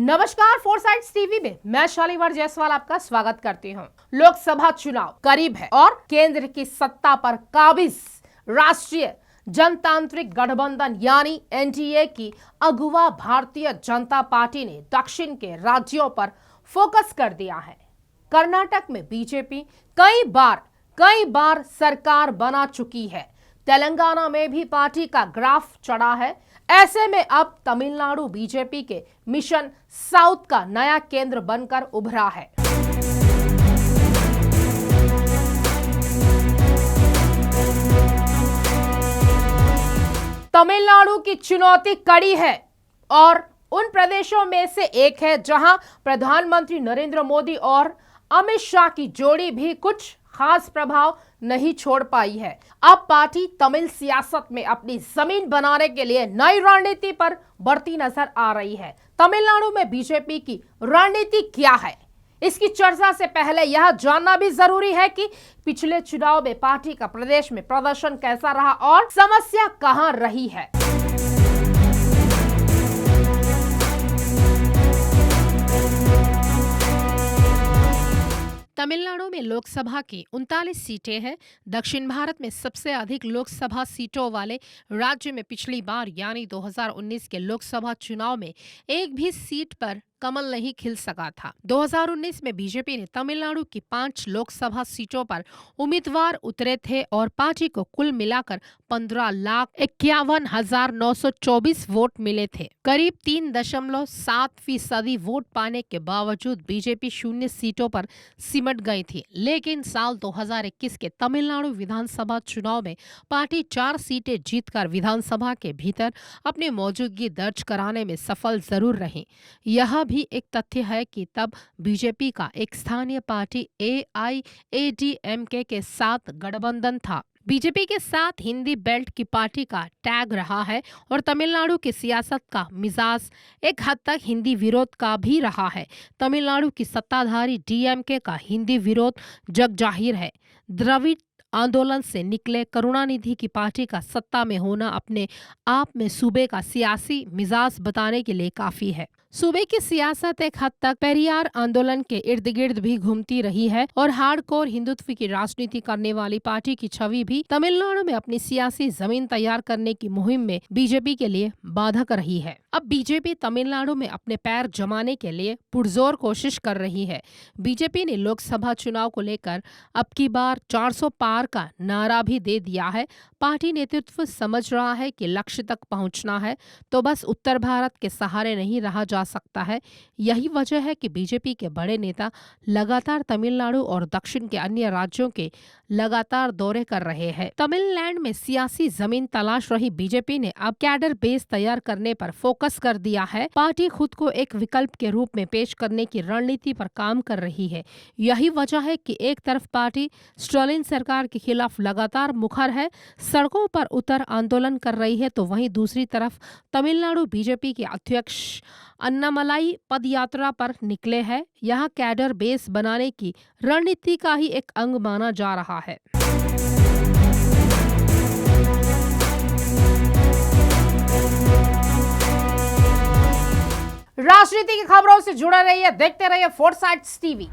नमस्कार, फोरसाइट्स टीवी में मैं शालीवार जायसवाल आपका स्वागत करती हूं। लोकसभा चुनाव करीब है और केंद्र की सत्ता पर काबिज राष्ट्रीय जनतांत्रिक गठबंधन यानी एनडीए की अगुवा भारतीय जनता पार्टी ने दक्षिण के राज्यों पर फोकस कर दिया है। कर्नाटक में बीजेपी कई बार सरकार बना चुकी है। तेलंगाना में भी पार्टी का ग्राफ चढ़ा है। ऐसे में अब तमिलनाडु बीजेपी के मिशन साउथ का नया केंद्र बनकर उभरा है। तमिलनाडु की चुनौती कड़ी है और उन प्रदेशों में से एक है जहां प्रधानमंत्री नरेंद्र मोदी और अमित शाह की जोड़ी भी कुछ खास प्रभाव नहीं छोड़ पाई है। अब पार्टी तमिल सियासत में अपनी जमीन बनाने के लिए नई रणनीति पर बढ़ती नजर आ रही है। तमिलनाडु में बीजेपी की रणनीति क्या है, इसकी चर्चा से पहले यह जानना भी जरूरी है कि पिछले चुनाव में पार्टी का प्रदेश में प्रदर्शन कैसा रहा और समस्या कहां रही है। तमिलनाडु में लोकसभा की 39 सीटें हैं। दक्षिण भारत में सबसे अधिक लोकसभा सीटों वाले राज्य में पिछली बार यानी 2019 के लोकसभा चुनाव में एक भी सीट पर कमल नहीं खिल सका था। 2019 में बीजेपी ने तमिलनाडु की 5 लोकसभा सीटों पर उम्मीदवार उतरे थे और पार्टी को कुल मिलाकर 15,51,924 वोट मिले थे। करीब 3.7% वोट पाने के बावजूद बीजेपी 0 सीटों पर सिमट गई थी। लेकिन साल 2021 के तमिलनाडु विधानसभा चुनाव में पार्टी 4 सीटें जीतकर विधानसभा के भीतर अपनी मौजूदगी दर्ज कराने में सफल जरूर रही। यह भी एक तथ्य है कि तब बीजेपी का एक स्थानीय पार्टी AIADMK के साथ गठबंधन था। बीजेपी के साथ हिंदी बेल्ट की पार्टी का टैग रहा है और तमिलनाडु की सियासत का मिजाज एक हद तक हिंदी विरोध का भी रहा है। तमिलनाडु की सत्ताधारी DMK का हिंदी विरोध जग जाहिर है। द्रविड़ आंदोलन से निकले करुणानिधि की पार्टी का सत्ता में होना अपने आप में सूबे का सियासी मिजाज बताने के लिए काफी है। सूबे की सियासत एक हद तक पेरियार आंदोलन के इर्द गिर्द भी घूमती रही है और हार्डकोर हिंदुत्व की राजनीति करने वाली पार्टी की छवि भी तमिलनाडु में अपनी सियासी जमीन तैयार करने की मुहिम में बीजेपी के लिए बाधक रही है। अब बीजेपी तमिलनाडु में अपने पैर जमाने के लिए पुरजोर कोशिश कर रही है। बीजेपी ने लोकसभा चुनाव को लेकर अब की बार 400 पार का नारा भी दे दिया है। पार्टी नेतृत्व समझ रहा है कि लक्ष्य तक पहुंचना है तो बस उत्तर भारत के सहारे नहीं रहा जा सकता है। यही वजह है कि बीजेपी के बड़े नेता लगातार तमिलनाडु और दक्षिण के अन्य राज्यों के लगातार दौरे कर रहे हैं। तमिलनाडु में सियासी जमीन तलाश रही बीजेपी ने अब कैडर बेस तैयार करने पर फोकस कर दिया है। पार्टी खुद को एक विकल्प के रूप में पेश करने की रणनीति पर काम कर रही है। यही वजह है कि एक तरफ पार्टी स्टालिन सरकार के खिलाफ लगातार मुखर है, सड़कों पर उतर आंदोलन कर रही है, तो वहीं दूसरी तरफ तमिलनाडु बीजेपी के अध्यक्ष अन्नामलाई पदयात्रा पर निकले हैं। यह कैडर बेस बनाने की रणनीति का ही एक अंग माना जा रहा है। राजनीति की खबरों से जुड़े रहिए, देखते रहिए फोरसाइट्स टीवी।